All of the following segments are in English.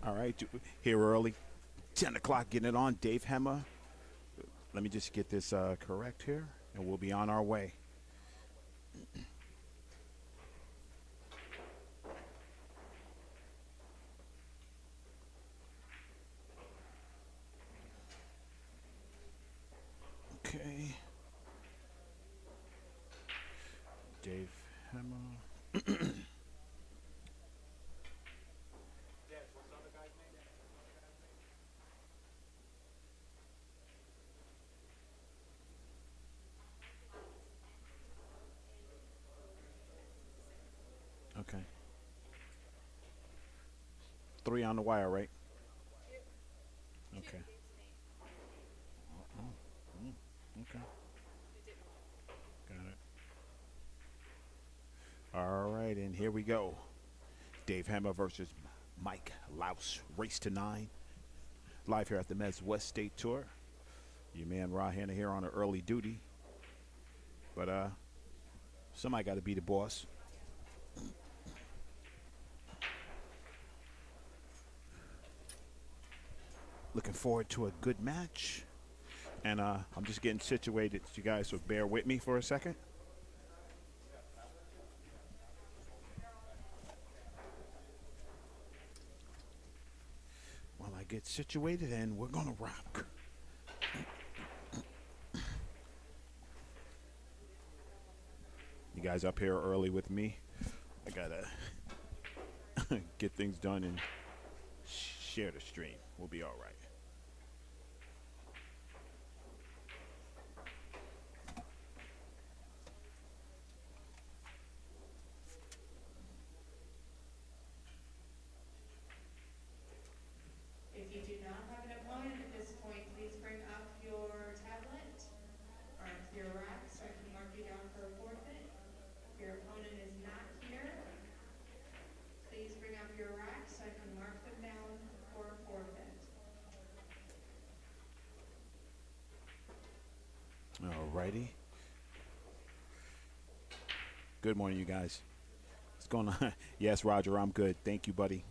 All right, here early, 10 o'clock, getting it on. D.Hemmah. Let me just get this correct here, and we'll be on our way. Okay. D.Hemmah. Okay. 3 on the wire, right? Okay. Okay. Got it. All right, and here we go. D.Hemmah versus M.Laos. Race to 9. Live here at the MEZZ West State Tour. Your man Rahana here on an early duty. But somebody got to be the boss. Looking forward to a good match. And I'm just getting situated. You guys will bear with me for a second. While I get situated, and we're going to rock. You guys up here early with me. I got to get things done and share the stream. We'll be all right. If you do not have an opponent at this point, please bring up your tablet or your rack so I can mark you down for a forfeit. If your opponent is not here, please bring up your rack so I can mark them down for a forfeit. All righty. Good morning, you guys. What's going on? Yes, Roger, I'm good. Thank you, buddy.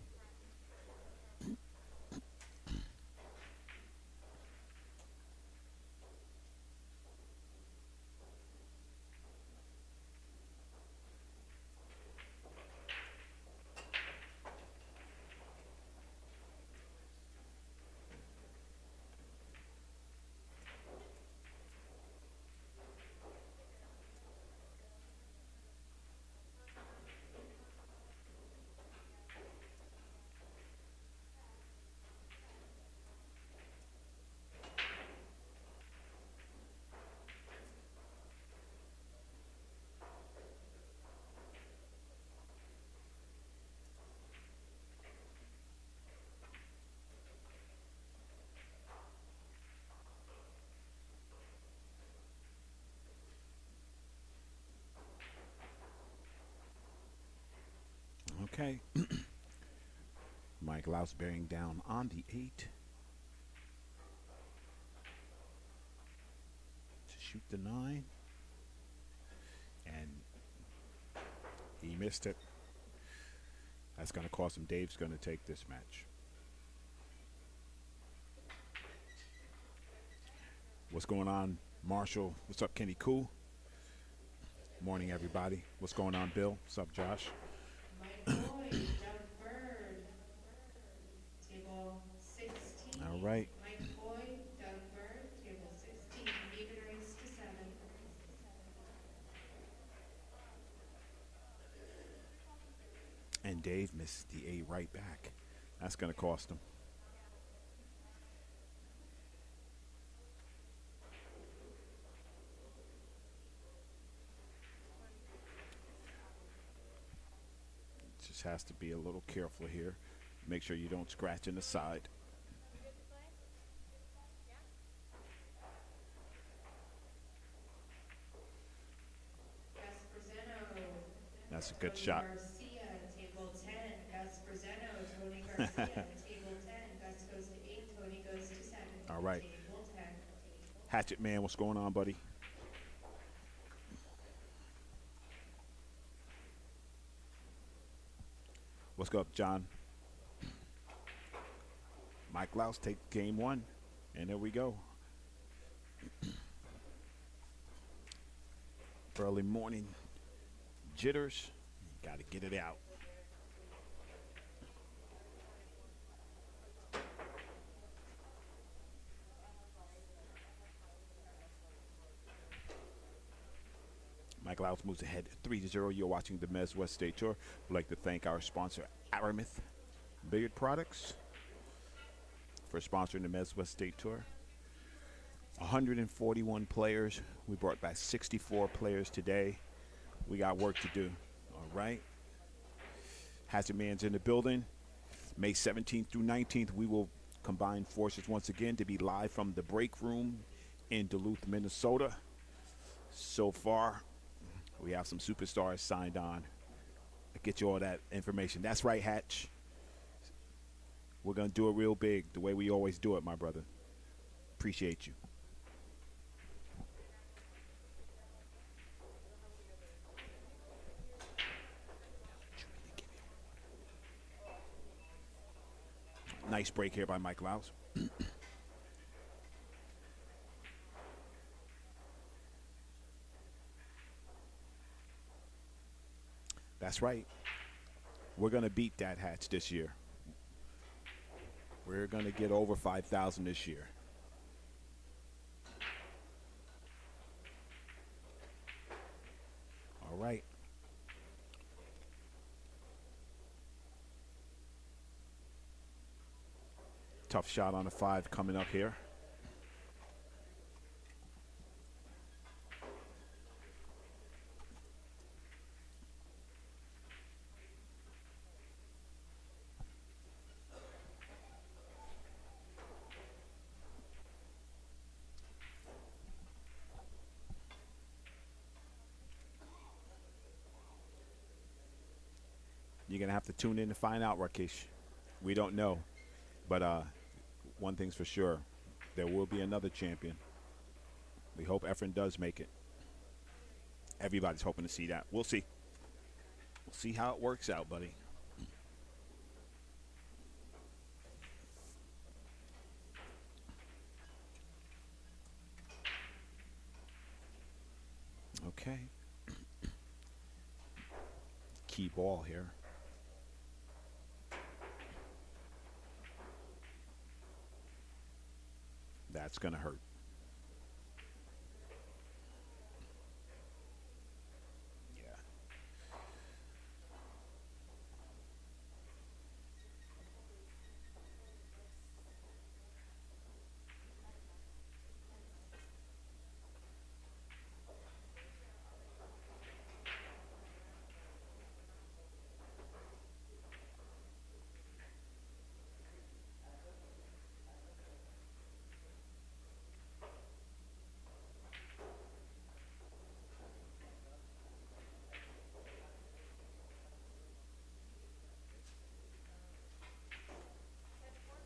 Okay. M.Laos bearing down on the 8 to shoot the 9. And he missed it. That's going to cost him. Dave's going to take this match. What's going on, Marshall? What's up, Kenny Cool? Morning, everybody. What's going on, Bill? What's up, Josh? My boy, Doug Bird, table 16. All right. Mike Boyd, Doug Bird, table 16. Even race to 7. And Dave missed the 8 right back. That's going to cost him. Just has to be a little careful here. Make sure you don't scratch in the side. That's a good Tony shot. Garcia, table 10. Gus Brazeno, Tony Garcia, table 10. Gus goes to 8. Tony goes to 7. All right. Table 10. Hatchet Man, what's going on, buddy? What's up, John? M.Laos take game one. And there we go. Early morning jitters. Got to get it out. M.Laos moves ahead 3-0. You're watching the MEZZ West State Tour. We'd like to thank our sponsor, Aramith Billiard Products, for sponsoring the MEZZ West State Tour. 141 players. We brought back 64 players today. We got work to do. All right. Hazard Man's in the building. May 17th through 19th, we will combine forces once again to be live from the break room in Duluth, Minnesota. So far, we have some superstars signed on. I'll get you all that information. That's right, Hatch. We're going to do it real big, the way we always do it, my brother. Appreciate you. Nice break here by M.Laos. That's right. We're going to beat that, Hatch, this year. We're going to get over 5,000 this year. All right. Tough shot on a 5 coming up here. You're going to have to tune in to find out, Rakesh. We don't know. But one thing's for sure. There will be another champion. We hope Efren does make it. Everybody's hoping to see that. We'll see. We'll see how it works out, buddy. Okay. Key ball here. That's going to hurt. Yeah.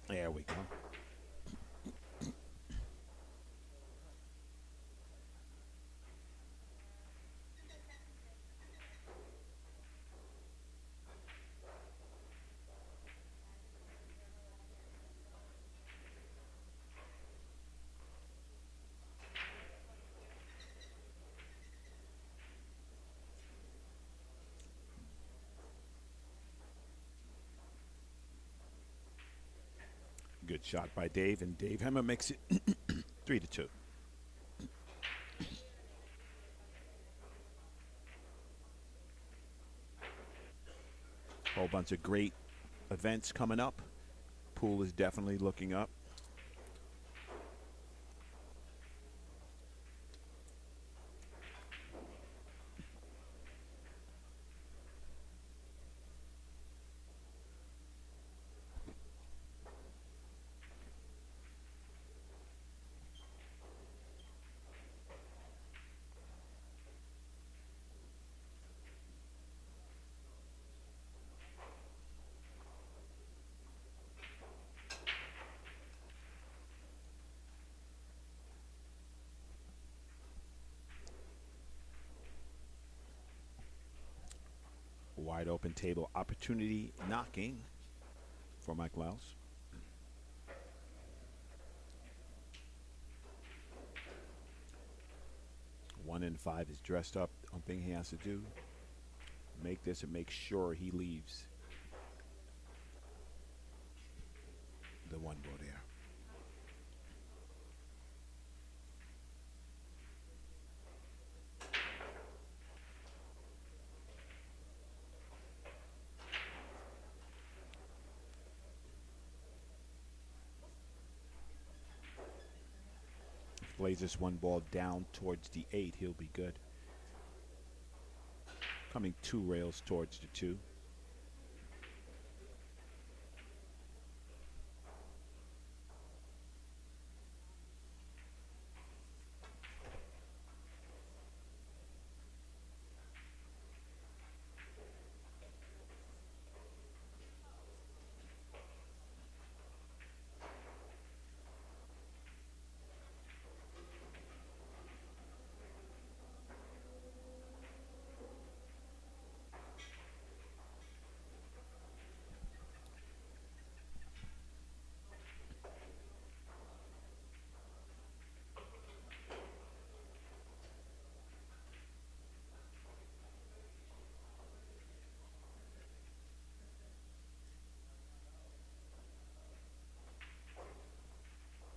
There we go. Good shot by Dave, and D.Hemmah makes it 3-2. Whole bunch of great events coming up. Pool is definitely looking up. Wide open table opportunity knocking for M.Laos. 1 in 5 is dressed up. One thing he has to do, make this and make sure he leaves the one ball there. If plays this one ball down towards the 8, he'll be good. Coming 2 rails towards the 2.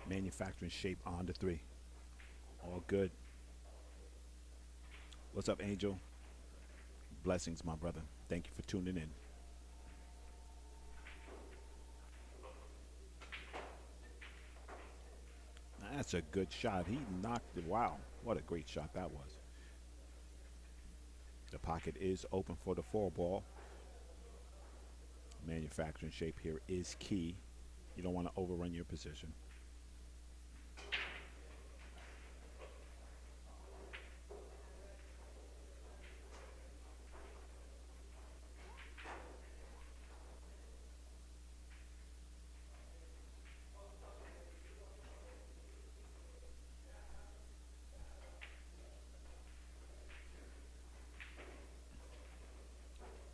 Manufacturing shape on the 3. All good. What's up, Angel? Blessings, my brother. Thank you for tuning in. That's a good shot. He knocked it. Wow, what a great shot that was. The pocket is open for the 4 ball. Manufacturing shape here is key. You don't want to overrun your position.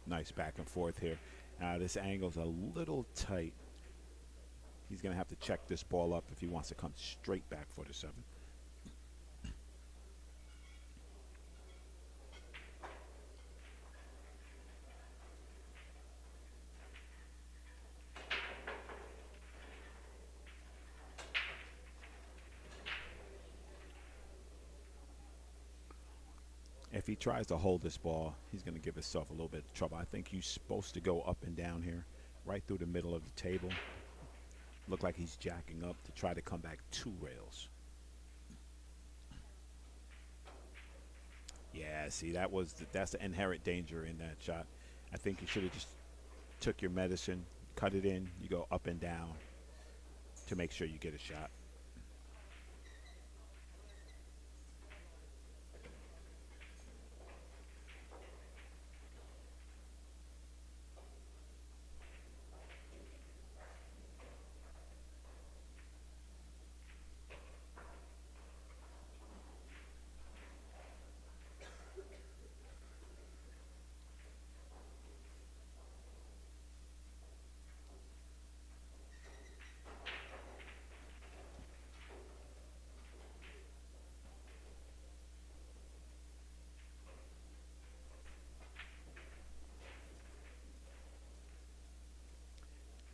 Nice back and forth here. This angle's a little tight. He's going to have to check this ball up if he wants to come straight back for the 7. If he tries to hold this ball, he's going to give himself a little bit of trouble. I think he's supposed to go up and down here, right through the middle of the table. Look like he's jacking up to try to come back 2 rails. Yeah, see, that's the inherent danger in that shot. I think you should have just took your medicine, cut it in, you go up and down to make sure you get a shot.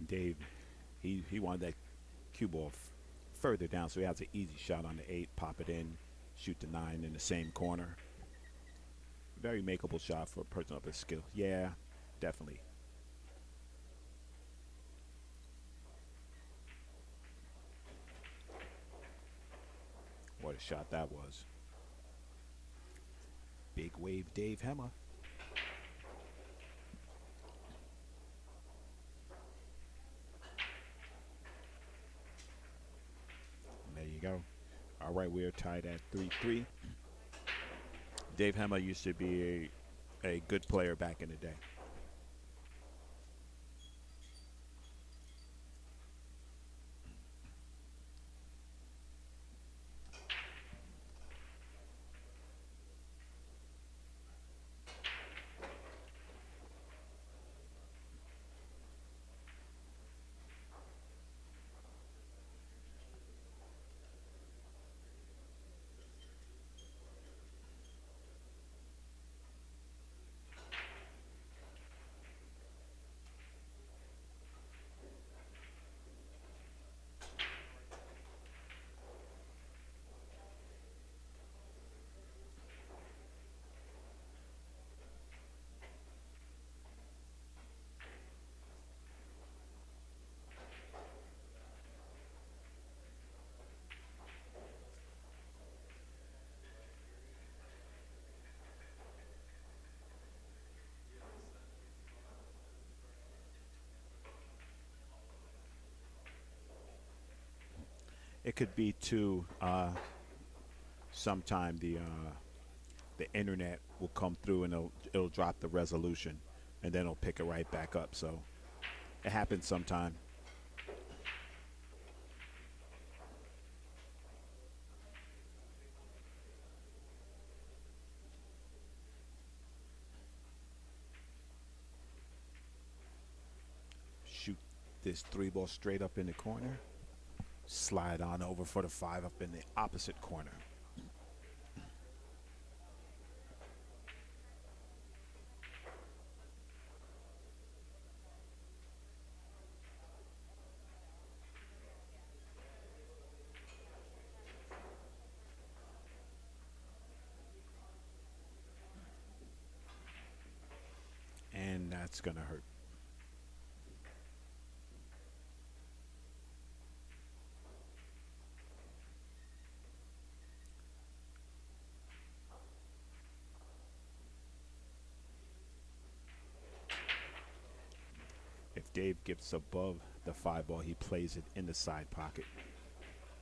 Dave, he wanted that cue ball further down, so he has an easy shot on the 8, pop it in, shoot the 9 in the same corner. Very makeable shot for a person of his skill. Yeah, definitely. What a shot that was. Big wave D.Hemmah. There you go. All right, we're tied at 3-3. D.Hemmah used to be a good player back in the day. It could be too. Sometime the internet will come through and it'll drop the resolution, and then it'll pick it right back up. So it happens sometime. Shoot this three ball straight up in the corner. Slide on over for the five up in the opposite corner. And that's going to hurt. If Dave gets above the five ball, he plays it in the side pocket.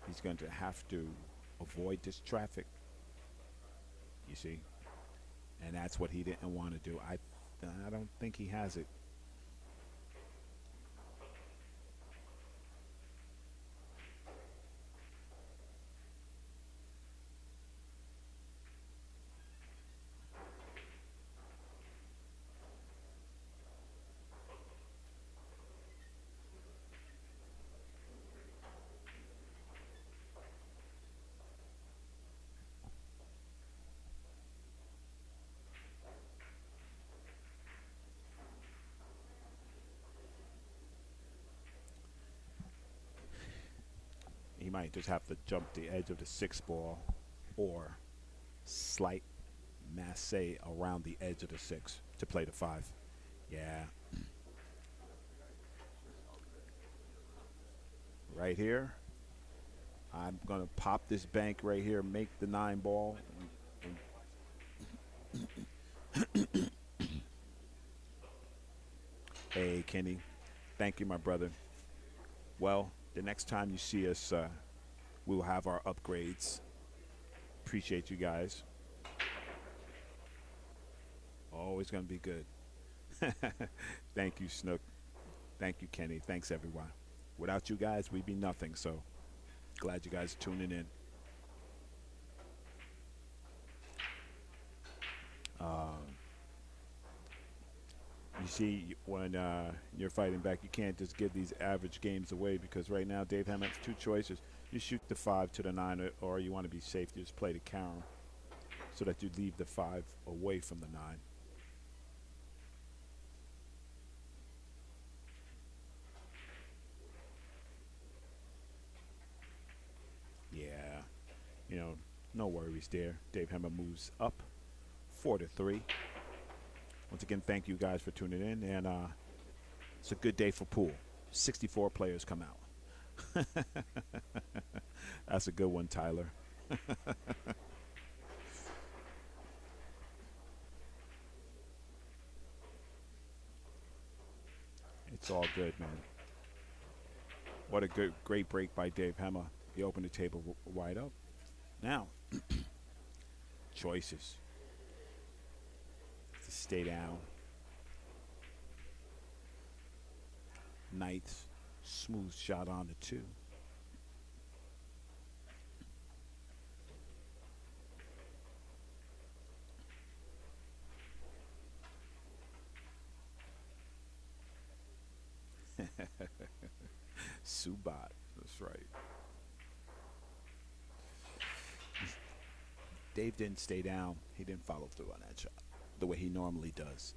He's going to have to avoid this traffic, you see. And that's what he didn't want to do. I don't think he has it. He might just have to jump the edge of the six ball or slight masse around the edge of the six to play the five. Yeah. Right here, I'm going to pop this bank right here, make the nine ball. Hey, Kenny. Thank you, my brother. Well, the next time you see us, we will have our upgrades. Appreciate you guys. Always going to be good. Thank you, Snook. Thank you, Kenny. Thanks, everyone. Without you guys, we'd be nothing. So glad you guys are tuning in. You see, when you're fighting back, you can't just give these average games away, because right now Dave Hemmah has two choices. You shoot the five to the nine, or you want to be safe, you just play the carom so that you leave the five away from the nine. Yeah, no worries there. Dave Hemmah moves up 4-3. Once again, thank you guys for tuning in, and it's a good day for pool. 64 players come out. That's a good one, Tyler. It's all good, man. What a great break by Dave Hemmah. He opened the table wide up. Now, choices. To stay down. Nice, smooth shot on the two. Subat, that's right. Dave didn't stay down. He didn't follow through on that shot the way he normally does.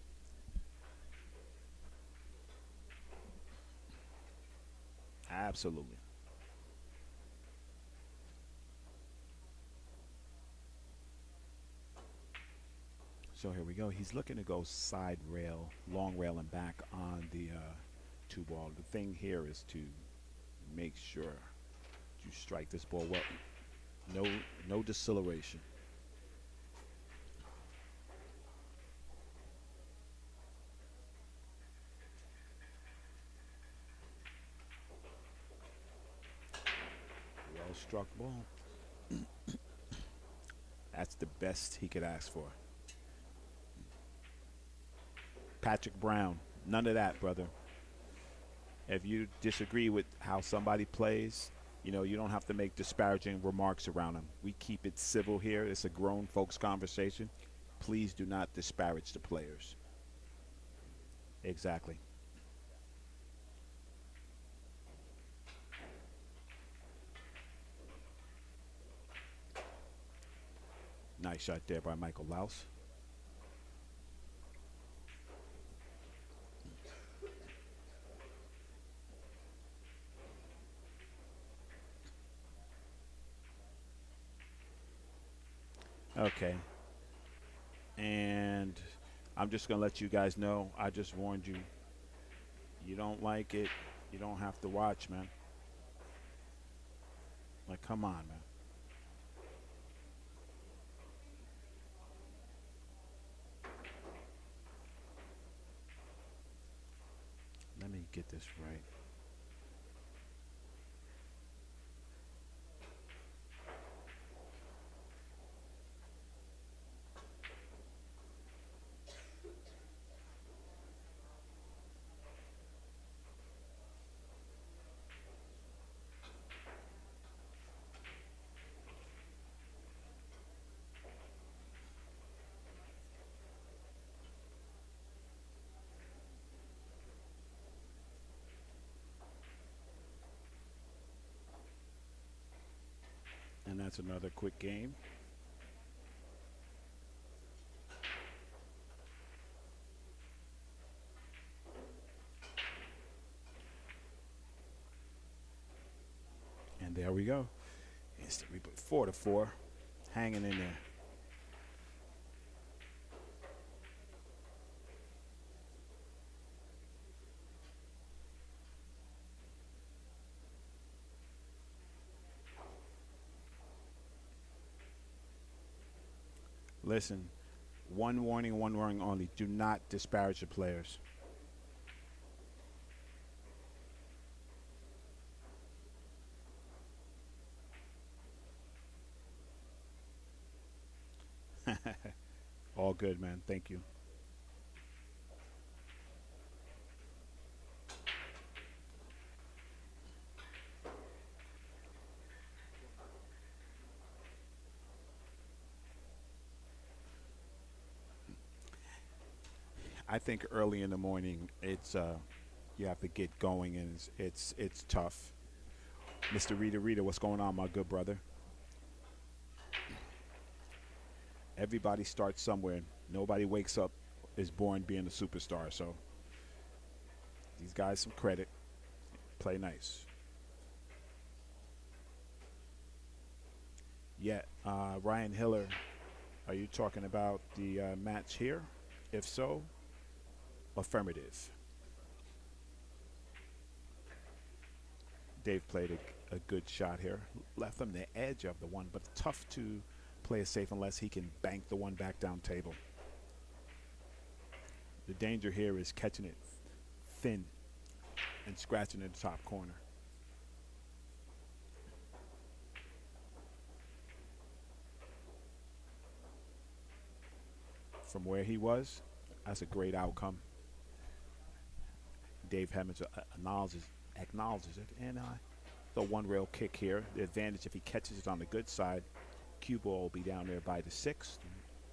Absolutely. So here we go. He's looking to go side rail, long rail, and back on the two ball. The thing here is to make sure you strike this ball well. No deceleration. Well struck ball. That's the best he could ask for. Patrick Brown, none of that, brother. If you disagree with how somebody plays, you don't have to make disparaging remarks around them. We keep it civil here. It's a grown folks conversation. Please do not disparage the players. Exactly. Nice shot there by M.Laos. Okay. And I'm just going to let you guys know, I just warned you. You don't like it, you don't have to watch, man. Like, come on, man. Let me get this right. And that's another quick game. And there we go. Instant reboot. 4-4. Hanging in there. Listen, one warning only. Do not disparage the players. All good, man. Thank you. I think early in the morning, it's you have to get going, and it's tough. Mr. Rita, what's going on, my good brother? Everybody starts somewhere. Nobody wakes up is born being a superstar. So these guys some credit. Play nice. Yeah, Ryan Hiller, are you talking about the match here? If so, affirmative. Dave played a good shot here. Left him the edge of the one, but tough to play it safe unless he can bank the one back down table. The danger here is catching it thin and scratching in the top corner. From where he was, that's a great outcome. D.Hemmah acknowledges it. And the one rail kick here. The advantage if he catches it on the good side, cue ball will be down there by the 6th.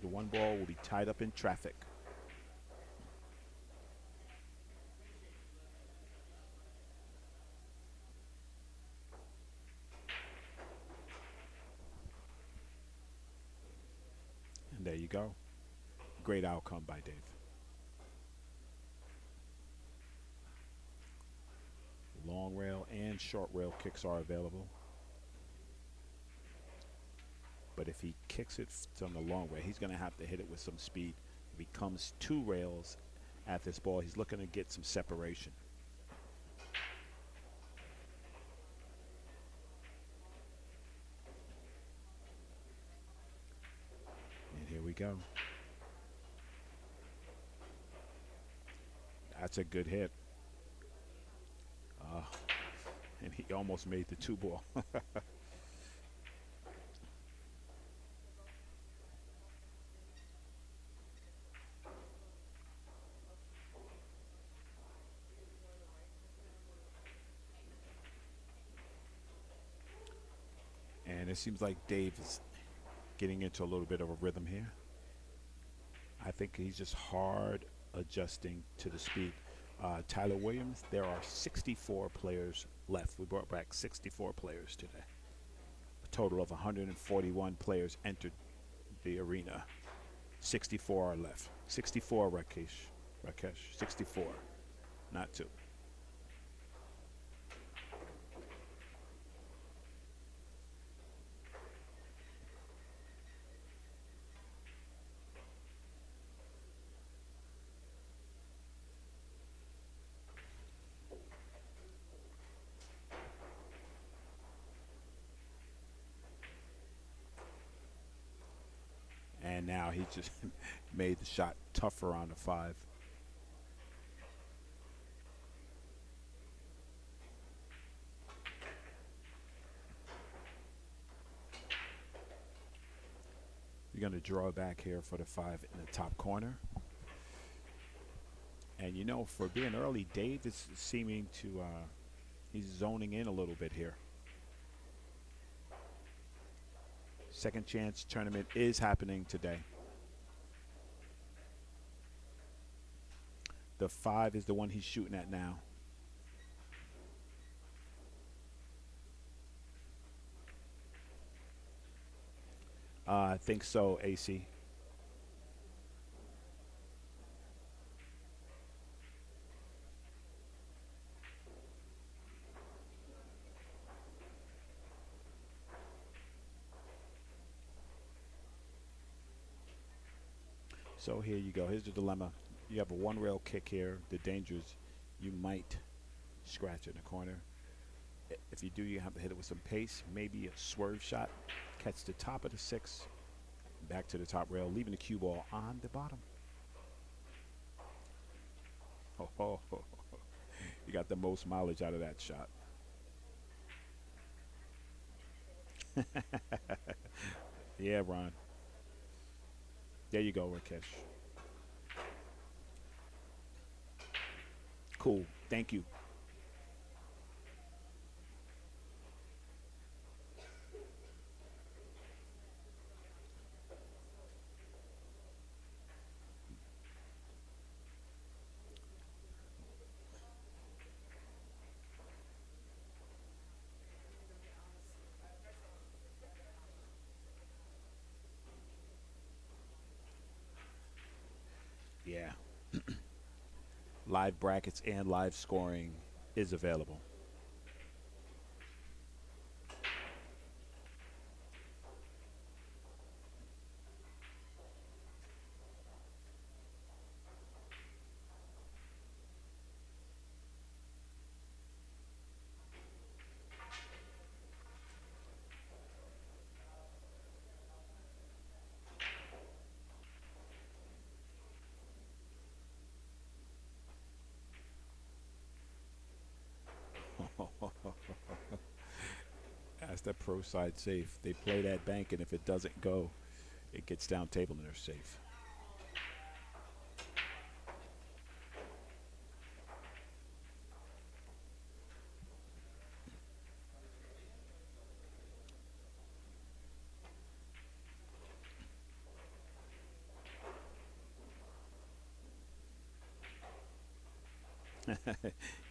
The one ball will be tied up in traffic. And there you go. Great outcome by Dave. Long rail and short rail kicks are available. But if he kicks it from the long way, he's going to have to hit it with some speed. If he comes 2 rails at this ball, he's looking to get some separation. And here we go. That's a good hit. And he almost made the 2 ball. And it seems like Dave is getting into a little bit of a rhythm here. I think he's just hard adjusting to the speed. Tyler Williams, there are 64 players left. We brought back 64 players today. A total of 141 players entered the arena. 64 are left. 64, Rakesh. 64, not 2. And now he just made the shot tougher on the 5. You're going to draw back here for the 5 in the top corner. And you know, for being early, Dave is seeming to, he's zoning in a little bit here. Second chance tournament is happening today. The 5 is the one he's shooting at now. I think so, AC. So here you go. Here's the dilemma. You have a 1-rail kick here. The danger is you might scratch in the corner. If you do, you have to hit it with some pace. Maybe a swerve shot. Catch the top of the 6. Back to the top rail, leaving the cue ball on the bottom. Oh. You got the most mileage out of that shot. Yeah, Ron. There you go, Rakesh. Cool. Thank you. Yeah. Live brackets and live scoring is available. That's the pro side safe. They play that bank, and if it doesn't go, it gets down table and they're safe.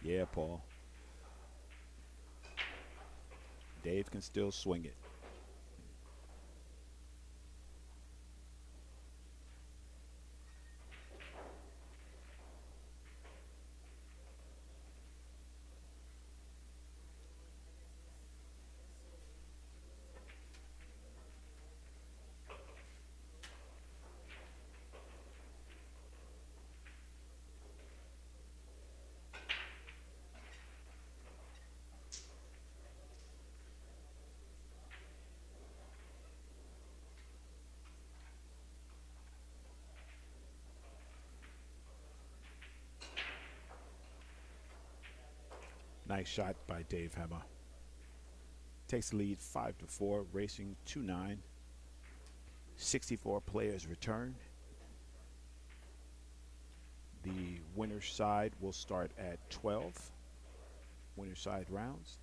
Yeah, Paul. Dave can still swing it. Nice shot by D.Hemmah. Takes the lead 5-4, racing 2-9. 64 players return. The winner's side will start at 12. Winner's side rounds.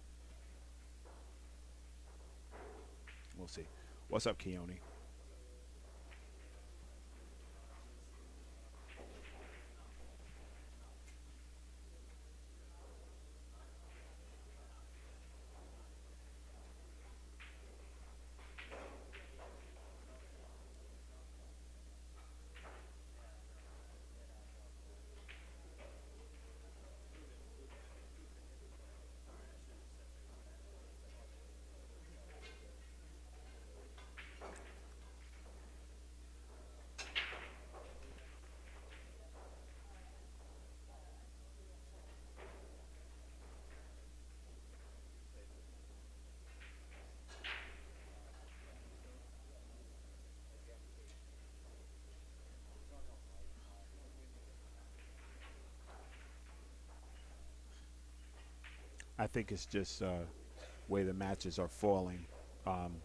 We'll see. What's up, Keone? I think it's just way the matches are falling. Um,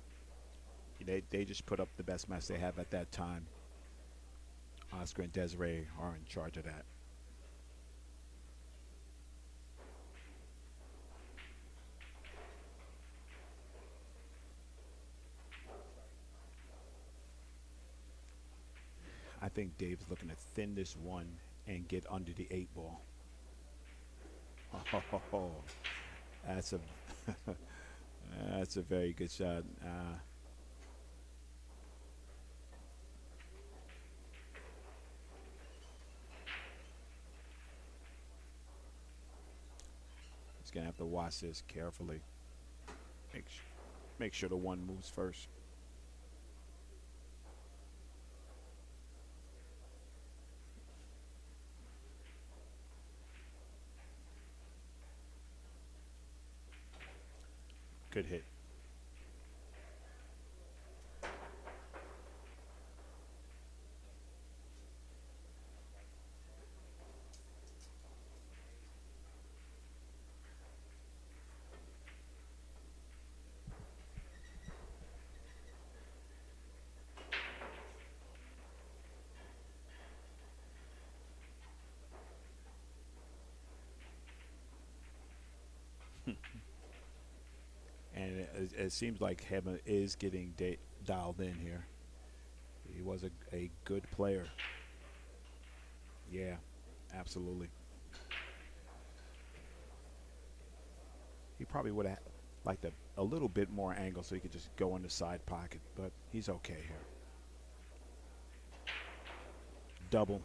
they just put up the best match they have at that time. Oscar and Desiree are in charge of that. I think Dave's looking to thin this one and get under the 8 ball. Oh, that's a that's a very good shot. He's gonna have to watch this carefully. Make sh- make sure the one moves first. Good hit. And it seems like Hemmah is getting dialed in here. He was a good player. Yeah, absolutely. He probably would have liked a little bit more angle so he could just go in the side pocket, but he's okay here. Double.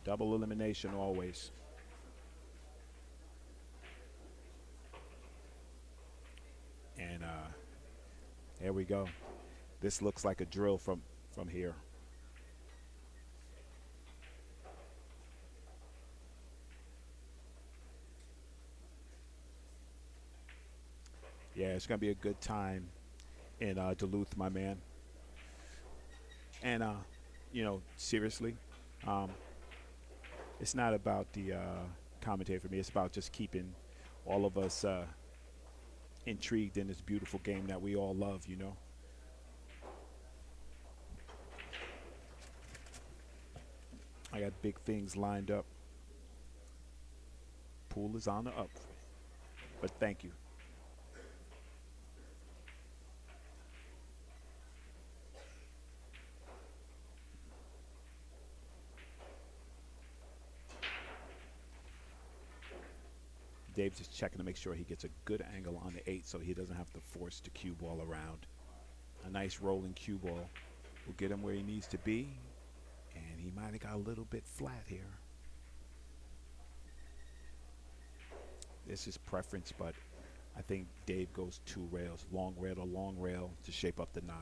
Double elimination always. And there we go. This looks like a drill from here. Yeah, it's gonna be a good time in Duluth, my man. And seriously, um, it's not about the commentary for me. It's about just keeping all of us intrigued in this beautiful game that we all love. I got big things lined up. Pool is on the up. But thank you. Dave's just checking to make sure he gets a good angle on the 8 so he doesn't have to force the cue ball around. A nice rolling cue ball will get him where he needs to be. And he might have got a little bit flat here. This is preference, but I think Dave goes 2 rails, long rail to long rail to shape up the 9.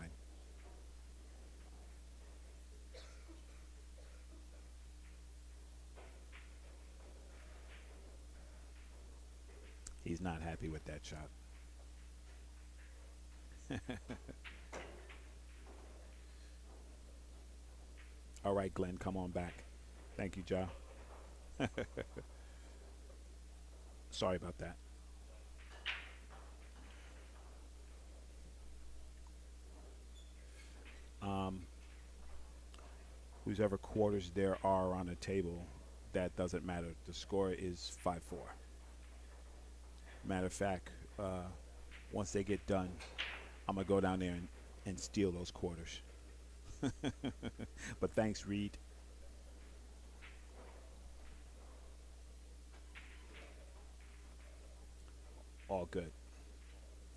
He's not happy with that shot. All right, Glenn, come on back. Thank you, Ja. Sorry about that. Um, whose ever quarters there are on the table, that doesn't matter. The score is 5-4. Matter of fact, once they get done, I'm gonna go down there and steal those quarters. But thanks, Reed. All good.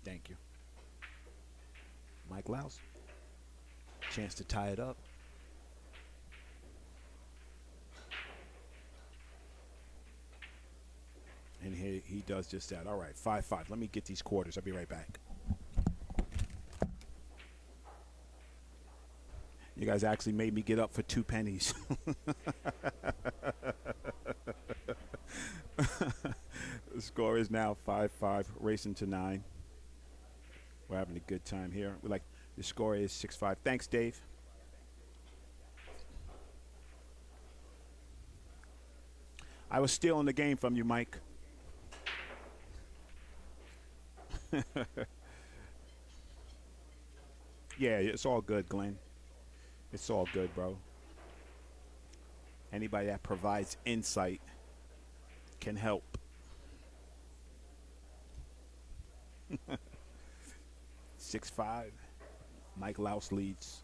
Thank you. Mike Laos. Chance to tie it up. And he does just that. All right, 5-5. Let me get these quarters. I'll be right back. You guys actually made me get up for 2 pennies. The score is now 5-5, racing to 9. We're having a good time here. The score is 6-5. Thanks, Dave. I was stealing the game from you, Mike. Yeah, it's all good, Glenn. It's all good, bro. Anybody that provides insight can help. 6-5. Mike Laos leads.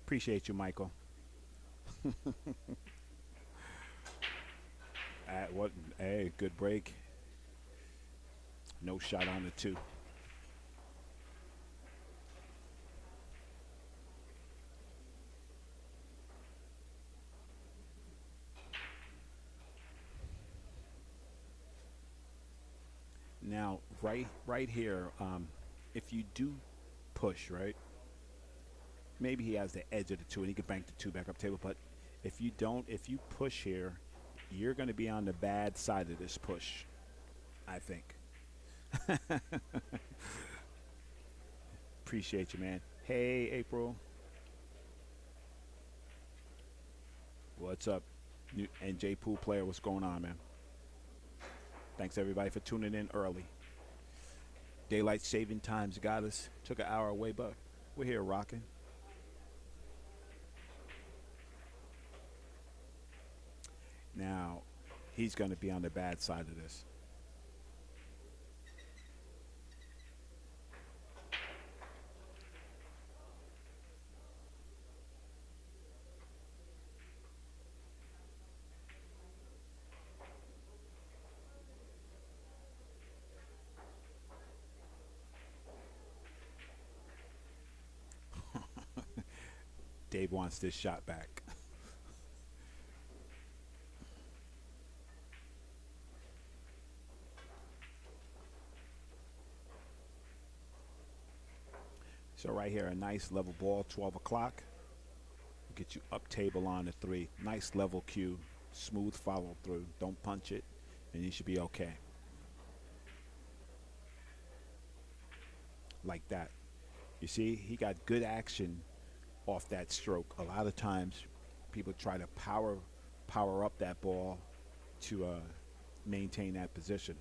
Appreciate you, Michael. Hey, good break. No shot on the 2. Now, right here, if you do push, right, maybe he has the edge of the 2 and he could bank the 2 back up table. But if you don't, if you push here, you're going to be on the bad side of this push, I think. Appreciate you, man. Hey, April. What's up? NJ Pool player, what's going on, man? Thanks, everybody, for tuning in early. Daylight saving times got us. Took an hour away, but we're here rocking. Now, he's going to be on the bad side of this. Dave wants this shot back. So right here, a nice level ball, 12 o'clock. Get you up table on the 3. Nice level cue, smooth follow through. Don't punch it, and you should be okay. Like that. You see, he got good action off that stroke. A lot of times, people try to power up that ball to maintain that position.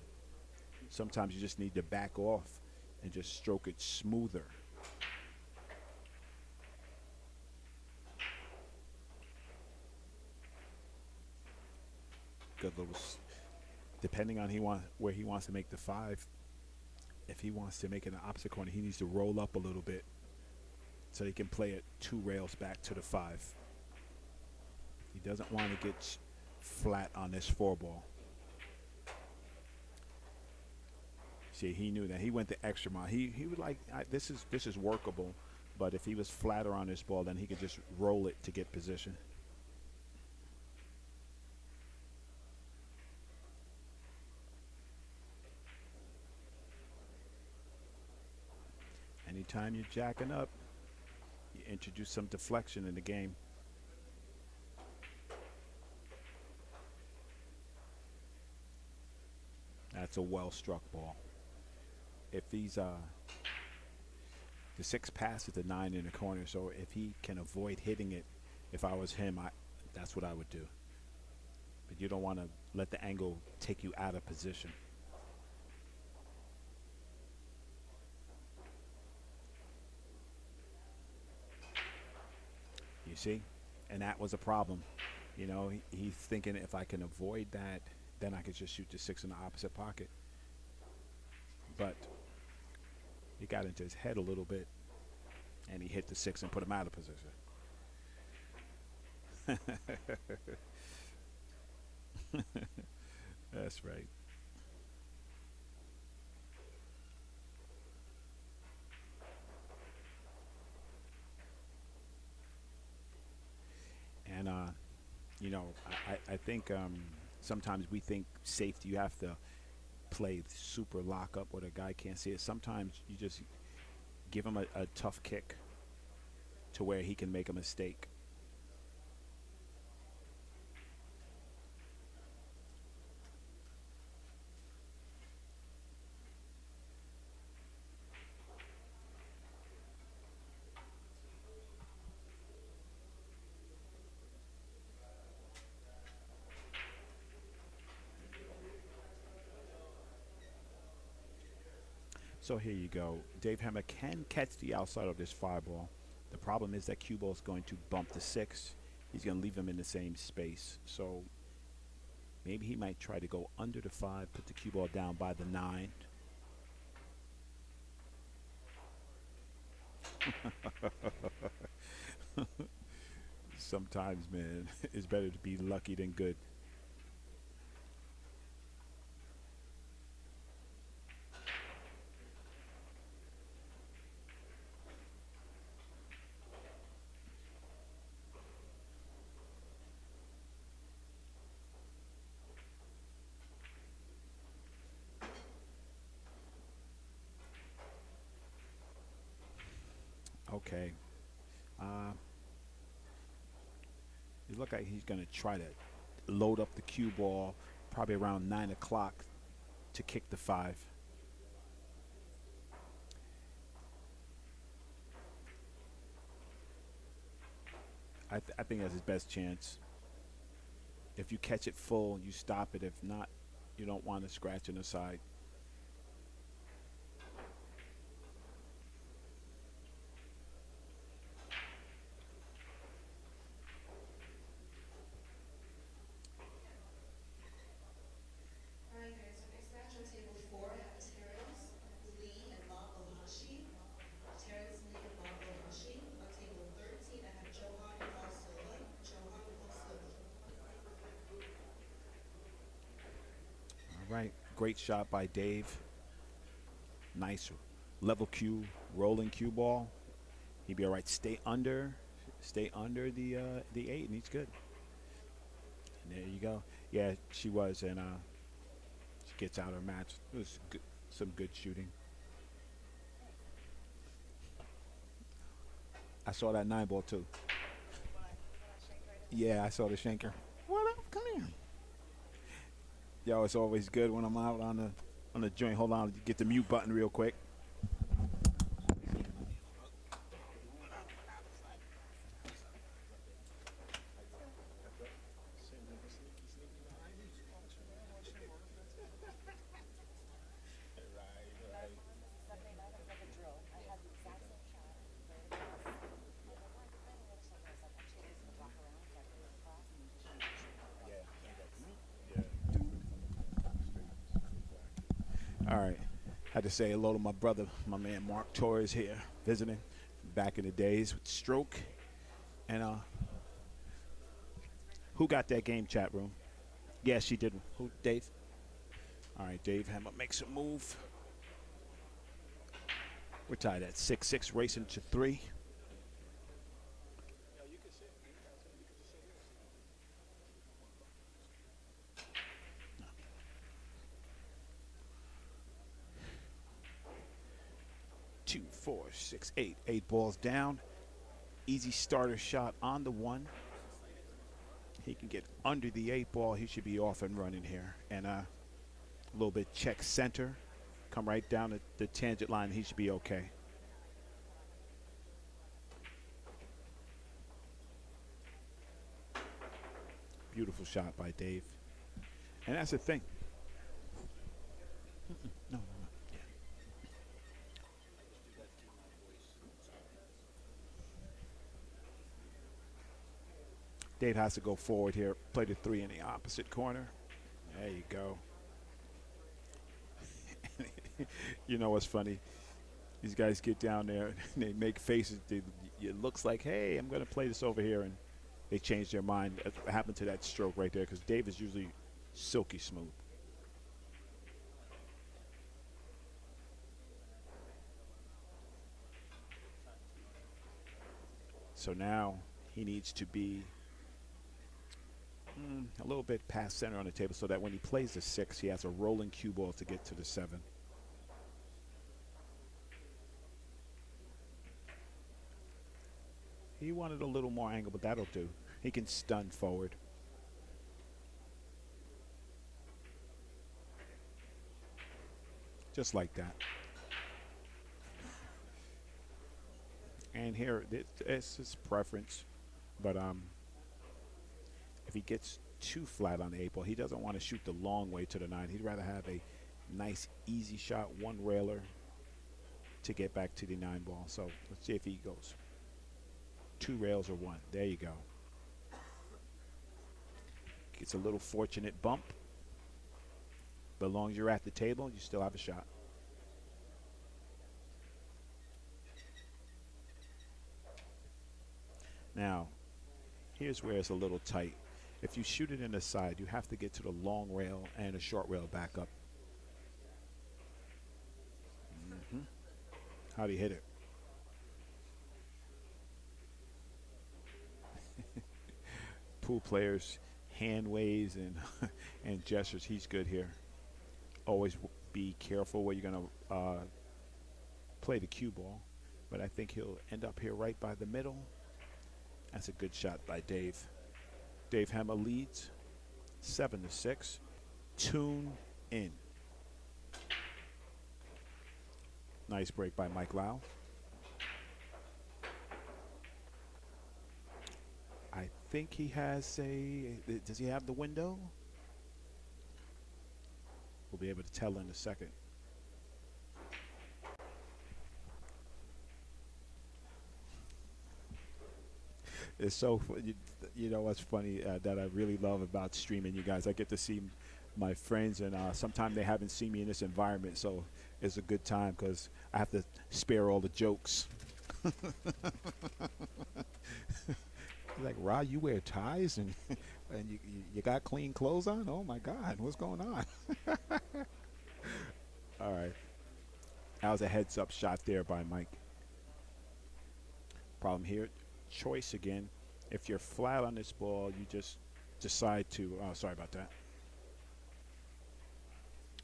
Sometimes you just need to back off and just stroke it smoother. Good little, depending on where he wants to make the 5. If he wants to make it an opposite corner, he needs to roll up a little bit so he can play it 2 rails back to the 5. He doesn't want to get flat on this 4 ball. See, he knew that. He went the extra mile. He was like, this is workable, but if he was flatter on this ball, then he could just roll it to get position. Anytime you're jacking up, you introduce some deflection in the game. That's a well-struck ball. If he's the 6 passes the 9 in the corner, so if he can avoid hitting it, if I was him, that's what I would do. But you don't want to let the angle take you out of position. You see? And that was a problem. You know, he's thinking if I can avoid that, then I could just shoot the 6 in the opposite pocket. but it got into his head a little bit, and he hit the 6 and put him out of position. That's right. And you know, I think sometimes we think safety, you have to play super lock up where the guy can't see it. Sometimes you just give him a tough kick to where he can make a mistake. So here you go. Dave Hemmah can catch the outside of this 5 ball. The problem is that cue ball is going to bump the 6. He's going to leave him in the same space. So maybe he might try to go under the 5, put the cue ball down by the 9. Sometimes, man, it's better to be lucky than good. Okay. Uh, it looks like he's going to try to load up the cue ball probably around 9 o'clock to kick the 5. I think that's his best chance. If you catch it full, you stop it. If not, you don't want to scratch on the side. All right, guys, so next match on table 4, I have Terrence Lee and Ma Ohashi. Terrence Lee and Ma Ohashi. On table 13, I have Johan Valsilva. Johan Valsilva. All right. Great shot by Dave. Nice level cue, rolling cue ball. He'd be all right. Stay under the 8, and he's good. And there you go. Yeah, she was, and she gets out her match. It was good, some good shooting. I saw that 9 ball too. Yeah, I saw the shanker. What up? Come here. Yo, it's always good when I'm out on the joint. Hold on, get the mute button real quick. All right. Had to say hello to my brother, my man Mark Torres here, visiting back in the days with Stroke. And who got that game, chat room? Yeah, she did. Who, Dave? All right, Dave Hemmah makes a move. We're tied at 6-6, racing to 3. Two, four, six, eight. 8 balls down. Easy starter shot on the 1. He can get under the 8 ball. He should be off and running here. And a little bit check center. Come right down at the tangent line. He should be okay. Beautiful shot by Dave. And that's the thing. No, no, no. Yeah. Dave has to go forward here. Play the 3 in the opposite corner. There you go. You know what's funny? These guys get down there and they make faces. It looks like, hey, I'm going to play this over here, and they change their mind. That's what happened to that stroke right there, because Dave is usually silky smooth. So now he needs to be a little bit past center on the table so that when he plays the 6, he has a rolling cue ball to get to the 7. He wanted a little more angle, but that'll do. He can stun forward. Just like that. And here, it's his preference. But if he gets too flat on the 8 ball, he doesn't want to shoot the long way to the 9. He'd rather have a nice, easy shot, one railer to get back to the 9 ball. So let's see if he goes 2 rails or 1. There you go. Gets a little fortunate bump. But as long as you're at the table, you still have a shot. Now, here's where it's a little tight. If you shoot it in the side, you have to get to the long rail and a short rail back up. How do you hit it? Pool players, hand waves and and gestures. He's good here. Always be careful where you're going to play the cue ball. But I think he'll end up here right by the middle. That's a good shot by Dave. D.Hemmah leads 7-6. Tune in. Nice break by M.Laos. I think he has does he have the window? We'll be able to tell in a second. It's so, you know what's funny that I really love about streaming, you guys. I get to see my friends, and sometimes they haven't seen me in this environment, so it's a good time because I have to spare all the jokes. Like, Rod, you wear ties and and you got clean clothes on? Oh my God, what's going on? All right, that was a heads-up shot there by Mike. Problem here, choice again. If you're flat on this ball, you just decide to. Oh, sorry about that.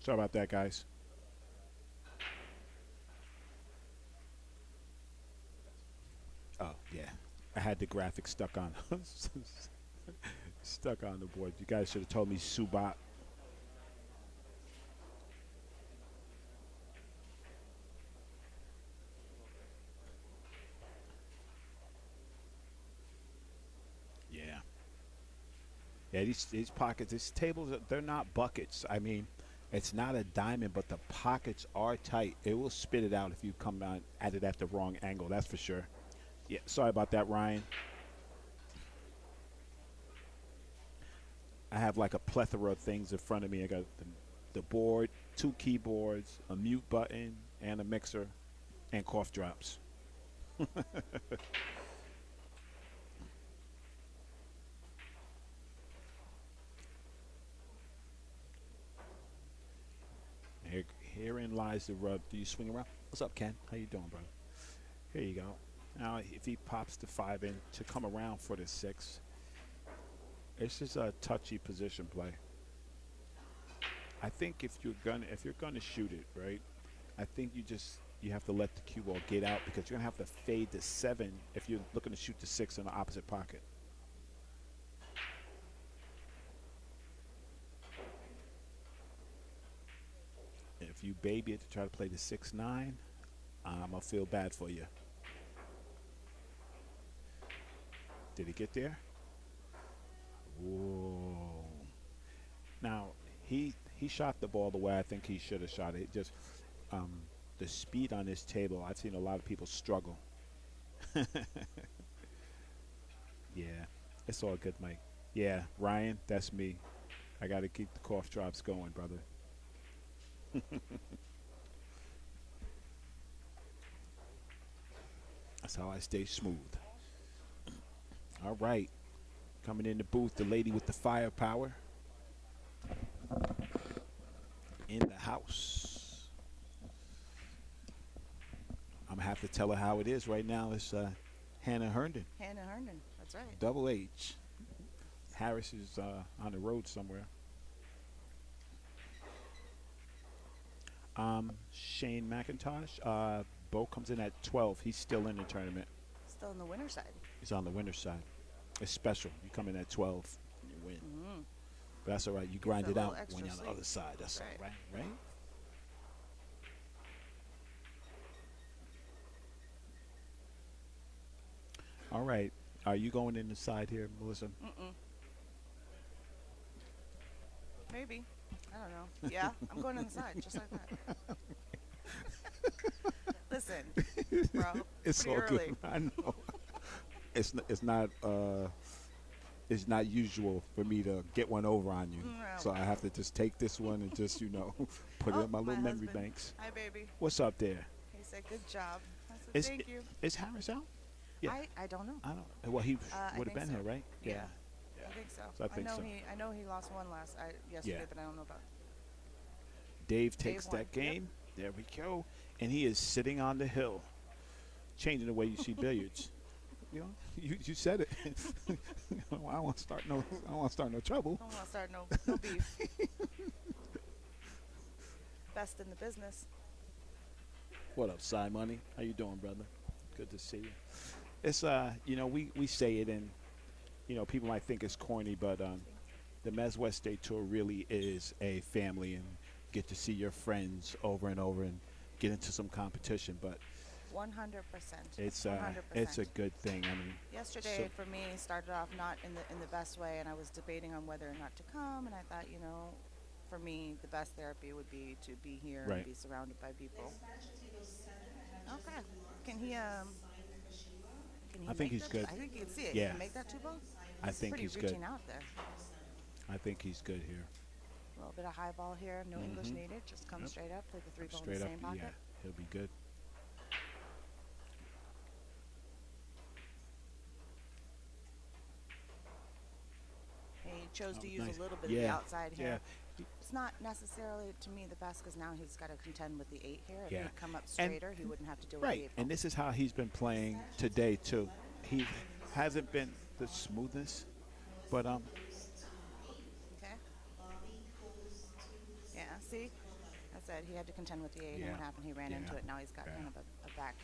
Sorry about that, guys. Oh yeah, I had the graphic stuck on stuck on the board. You guys should have told me Subat. Yeah. Yeah, these pockets, these tables, they're not buckets. I mean, it's not a diamond, but the pockets are tight. It will spit it out if you come on at it at the wrong angle. That's for sure. Yeah, sorry about that, Ryan. I have like a plethora of things in front of me. I got the board, 2 keyboards, a mute button, and a mixer, and cough drops. Herein lies the rub. Do you swing around? What's up, Ken? How you doing, brother? Here you go. Now, if he pops the 5 in to come around for the 6, it's just a touchy position play. I think if you're gonna shoot it, right, I think you have to let the cue ball get out, because you're gonna have to fade the 7 if you're looking to shoot the 6 in the opposite pocket. If you baby it to try to play the 6-9, I'm gonna feel bad for you. Did he get there? Whoa. Now, he shot the ball the way I think he should have shot it. Just the speed on this table, I've seen a lot of people struggle. Yeah, it's all good, Mike. Yeah, Ryan, that's me. I got to keep the cough drops going, brother. That's how I stay smooth. All right. Coming in the booth, the lady with the firepower in the house. I'm gonna have to tell her how it is right now. It's Hannah Herndon, Hannah Herndon. That's right. double H. Harris is on the road somewhere. Shane McIntosh. Bo comes in at 12. He's still in the tournament. Still on the winner side. He's on the winner's side. It's special. You come in at 12 and you win. Mm-hmm. But that's all right. You grind a it little out extra when you're on the sleep. other side. That's Right. all right, right? All right. Are you going in the side here, Melissa? Maybe. I don't know. Yeah, I'm going on the side, just like that. Listen, bro. It's pretty all early. good. I know. It's not usual for me to get one over on you. No. So I have to just take this one and just, put it in my little memory husband. banks. Hi, baby. What's up there? He said, good job. I said, Is, thank you. is Harris out? Yeah. I don't know. I don't. Well, he I would have think been so. here, right? Yeah. I think so. So I think so. I know he lost one yesterday, Yeah. but I don't know about. Dave takes won. that game. There we go. And he is sitting on the hill, changing the way you see billiards. You said it. I don't want to start no trouble. Don't want to start no beef. Best in the business. What up, Cy Money? How you doing, brother? Good to see you. It's we say it and people might think it's corny, but the MEZZ West State Tour really is a family, and get to see your friends over and over and get into some competition. But 100%. it's 100%. it's a good thing. I mean, Yesterday for me started off not in the best way, and I was debating on whether or not to come, and I thought, for me the best therapy would be to be here Right. and be surrounded by people. Okay. Can he I think make he's that? good. I think you can see it. Yeah. He can make that two ball? I think pretty he's good. reaching out there. I think he's good here. A little bit of high ball here, no English needed. Just come Yep. straight up, play the three ball in Straight the up, same pocket. yeah, he'll be good. He chose to Oh, use nice. a little bit of Yeah, the outside here. yeah. It's not necessarily to me the best because now he's got to contend with the 8 here. If Yeah. he'd come up And- straighter, he wouldn't have to deal with the Right, 8 and this is how he's been playing today too. He hasn't been the smoothness, but Okay. Yeah, see? I said he had to contend with the 8, Yeah. and what happened? He ran Yeah. into it. Now he's got Yeah. kind of a back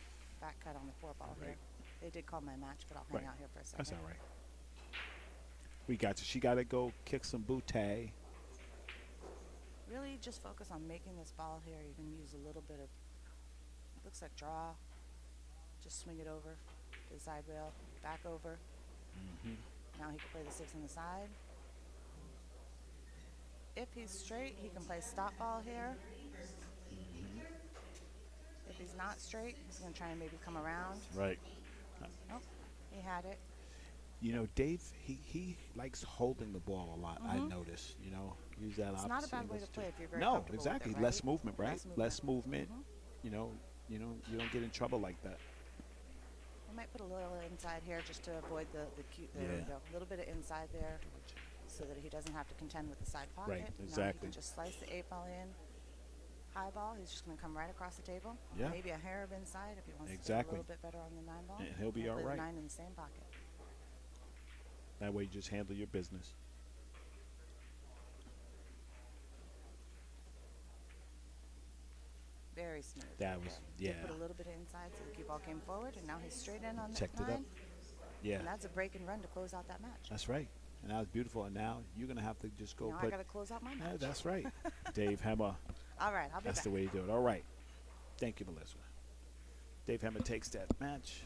cut on the 4 ball here. Right. They did call my match, but I'll hang Right. out here for a second. that's all right. We got you. She got to go kick some bootay. Really just focus on making this ball here. You can use a little bit of, looks like draw. Just swing it over to the side rail, back over. Now he can play the 6 on the side. If he's straight, he can play stop ball here. If he's not straight, he's going to try and maybe come around. Right. Oh, he had it. Dave, he likes holding the ball a lot. I notice. Use that. It's not a bad way to play if you're very comfortable with exactly. it, right? Less movement, right? Less movement. You don't get in trouble like that. I might put a little inside here just to avoid the cute. There we Yeah. go. A little bit of inside there so that he doesn't have to contend with the side pocket. Right, Now he exactly. can just slice the 8 ball in. High ball, he's just going to come right across the table. Yeah. Maybe a hair of inside if he wants to Exactly. get a little bit better on the 9 ball. And he'll be Play all the right. 9 in the same pocket. That way you just handle your business. Very smooth. That right was- there. yeah. Put a little bit of inside so the cue ball came forward, and now he's straight in on Checked the it 9. up. Yeah. And that's a break and run to close out that match. That's right. And that was beautiful. And now you're going to have to just go Now I put. got to close out my Yeah, match. that's right. Dave Hemmah. All right, I'll be That's back. the way you do it. All right. Thank you, Melissa. Dave Hemmah takes that match.